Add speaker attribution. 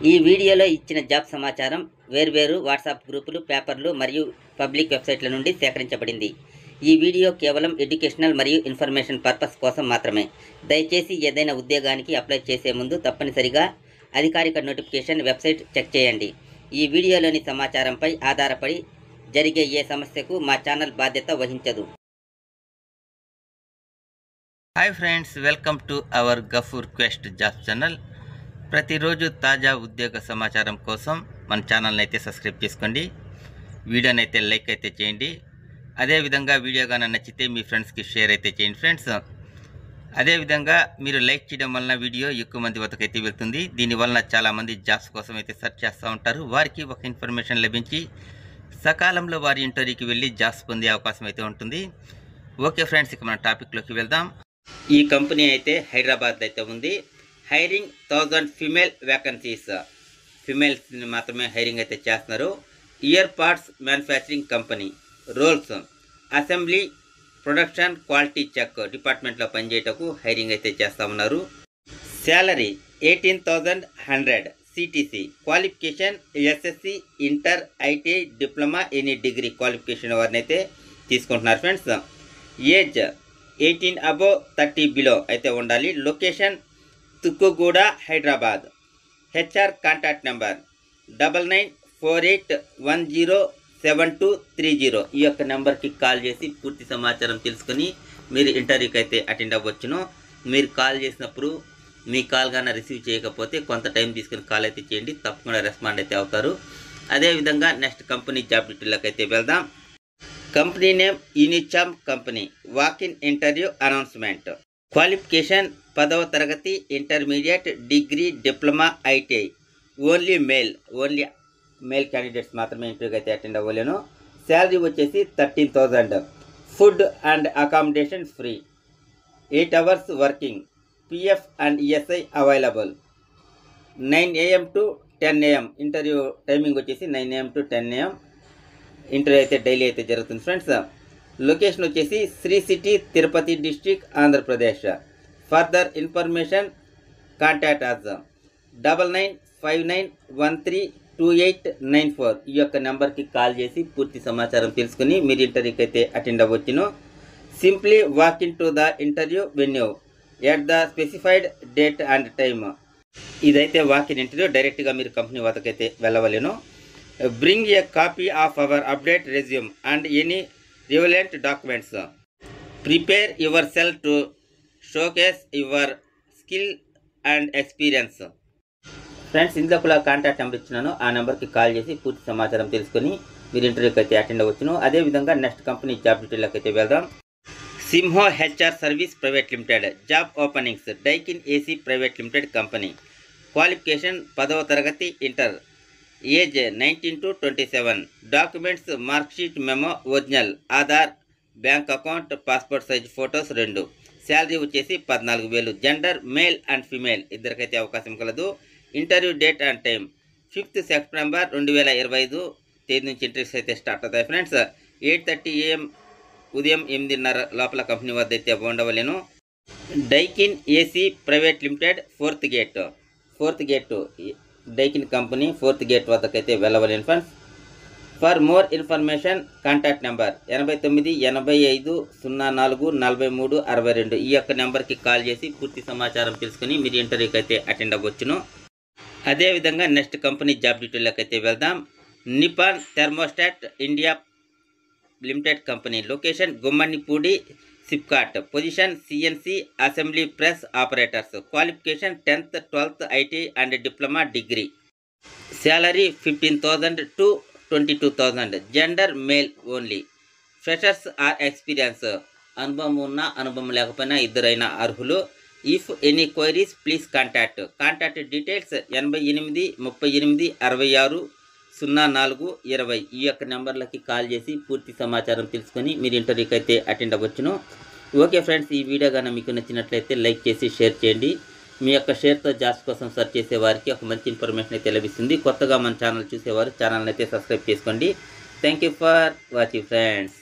Speaker 1: ఈ వీడియోలో ఇచ్చిన జాబ్ సమాచారం వేర్వేరు వాట్సాప్ గ్రూపులు, పేపర్లు మరియు పబ్లిక్ వెబ్సైట్ల నుండి సేకరించబడింది. ఈ వీడియో కేవలం ఎడ్యుకేషనల్ మరియు ఇన్ఫర్మేషన్ పర్పస్ కోసం మాత్రమే. దయచేసి ఏదైనా ఉద్యోగానికి అప్లై చేసే ముందు తప్పనిసరిగా అధికారిక నోటిఫికేషన్ వెబ్సైట్ చెక్ చేయండి. ఈ వీడియోలోని సమాచారంపై ఆధారపడి జరిగే ఏ సమస్యకు మా ఛానల్ బాధ్యత వహించదు.
Speaker 2: Hi friends, welcome to our Gafoor quest job channel. ప్రతిరోజు తాజా ఉద్యోగ సమాచారం కోసం మన ఛానల్ని అయితే సబ్స్క్రైబ్ చేసుకోండి. వీడియోని అయితే లైక్ అయితే చేయండి. అదేవిధంగా వీడియో కానీ నచ్చితే మీ ఫ్రెండ్స్కి షేర్ అయితే చేయండి ఫ్రెండ్స్. అదేవిధంగా మీరు లైక్ చేయడం వలన వీడియో ఎక్కువ మంది వద్దకు అయితే వెళ్తుంది. దీనివలన చాలామంది జాబ్స్ కోసం అయితే సెర్చ్ చేస్తూ ఉంటారు. వారికి ఒక ఇన్ఫర్మేషన్ లభించి సకాలంలో వారి ఇంటర్వ్యూకి వెళ్ళి జాబ్స్ పొందే అవకాశం అయితే ఉంటుంది. ఓకే ఫ్రెండ్స్, ఇక మన టాపిక్లోకి వెళ్దాం. ఈ కంపెనీ అయితే హైదరాబాద్ అయితే ఉంది. హైరింగ్ 1000 ఫిమేల్ వ్యాకెన్సీస్, ఫిమేల్స్ని మాత్రమే హైరింగ్ అయితే చేస్తున్నారు. Ear parts manufacturing company. Roles assembly, production, quality check డిపార్ట్మెంట్లో పనిచేయటకు హైరింగ్ అయితే చేస్తూ ఉన్నారు. Salary 18,100 CTC. Qualification SSC, inter, ITI, diploma, any degree qualification వారిని అయితే తీసుకుంటున్నారు ఫ్రెండ్స్. ఏజ్ 18 అబోవ్ 30 బిలో అయితే ఉండాలి. Location Tukkuguda, Hyderabad. HR contact number 9948107230. ఈ యొక్క నెంబర్కి కాల్ చేసి పూర్తి సమాచారం తెలుసుకొని మీరు ఇంటర్వ్యూకి అయితే అటెండ్ అవ్వచ్చును. మీరు కాల్ చేసినప్పుడు మీ కాల్ కానీ రిసీవ్ చేయకపోతే కొంత టైం తీసుకుని కాల్ అయితే చేయండి, తప్పకుండా రెస్పాండ్ అయితే అవుతారు. అదేవిధంగా నెక్స్ట్ కంపెనీ జాబ్ డీటెయిల్కి అయితే వెళ్దాం. Company name Unicharm company. Walk in interview announcement. Qualification 10వ తరగతి, intermediate, degree, diploma, ITI. Only male candidates మాత్రమే ఇంటర్వ్యూకి అయితే అటెండ్ అవ్వలేను. శాలరీ వచ్చేసి 13,000. Food and accommodation free. 8 hours working. PF and ESI available. 9 AM to 10 AM. Interview timing వచ్చేసి 9 AM to 10 AM. Interview అయితే daily అయితే జరుగుతుంది ఫ్రెండ్స్. లొకేషన్ వచ్చేసి Sri City, Tirupati district, Andhra Pradesh. Further information contact అస్ 9959132894. ఈ యొక్క నెంబర్కి కాల్ చేసి పూర్తి సమాచారం తెలుసుకుని మీరు ఇంటర్వ్యూకి అయితే అటెండ్ అవ్వచ్చును. Simply walk in to the interview venue at the specified date and time. ఇదైతే వాక్ ఇన్ ఇంటర్వ్యూ. డైరెక్ట్గా మీరు కంపెనీ వద్దకైతే వెళ్ళవలేను. Bring a copy of our update resume and any relevant documents. Prepare yourself to showcase your skill and experience. Friends, ఇందులో కూడా contact number ఇచ్చినాను. ఆ నెంబర్కి కాల్ చేసి పూర్తి సమాచారం తెలుసుకొని మీరు ఇంటర్వ్యూకి అయితే అటెండ్ అవ్వచ్చును. అదేవిధంగా నెక్స్ట్ కంపెనీ జాబ్ డీటెయిల్కి అయితే వెళ్దాం. సింహో HR service private limited. Job openings. Daikin AC private limited company. Qualification 10వ తరగతి, inter. Age 19 to 27. Documents marksheet, memo, original, Aadhaar, bank account, passport size photos 2. Salary వచ్చేసి 14,000. జెండర్ మేల్ అండ్ ఫిమేల్ ఇద్దరికైతే అవకాశం కలదు. Interview date and time 5th September 2025 తేదీ నుంచి interviews అయితే start అవుతాయి ఫ్రెండ్స్. 8:30 AM ఉదయం 8:30 లోపల కంపెనీ వద్ద అయితే ఉండవలేను. Daikin AC private limited, 4th gate Daikin company 4th gate వద్దకైతే వెళ్ళవలేను friends. For more information contact number 8985044362. ఈ యొక్క నెంబర్కి కాల్ చేసి పూర్తి సమాచారం తెలుసుకుని మీరు ఇంటర్వ్యూకి అయితే అటెండ్ అవ్వచ్చును. అదేవిధంగా నెక్స్ట్ కంపెనీ జాబ్ డీటెయిల్కి అయితే వెళ్దాం. Nippon thermostat India limited company. Location Gummidipoondi, SIPCOT. Position CNC assembly press operators. Qualification 10th, 12th IT and diploma, degree. Salary 15,000 to 22,000. Gender male only. Freshers or experience. అనుభవం ఉన్న అనుభవం లేకపోయినా ఇద్దరైనా అర్హులు. If any queries please contact details 88 38 66 04 20. ఈ యొక్క నెంబర్లకి call చేసి పూర్తి సమాచారం తెలుసుకొని మీరు ఇంటర్వ్యూకి అయితే అటెండ్ అవ్వచ్చును. ఓకే ఫ్రెండ్స్, ఈ వీడియో కానీ మీకు నచ్చినట్లయితే లైక్ చేసి షేర్ చేయండి. మీ యొక్క షేర్తో జాబ్స్ కోసం సెర్చ్ చేసే వారికి ఒక మంచి ఇన్ఫర్మేషన్ అయితే లభిస్తుంది. కొత్తగా మన ఛానల్ చూసేవారు ఛానల్ని అయితే సబ్స్క్రైబ్ చేసుకోండి. Thank you for watching friends.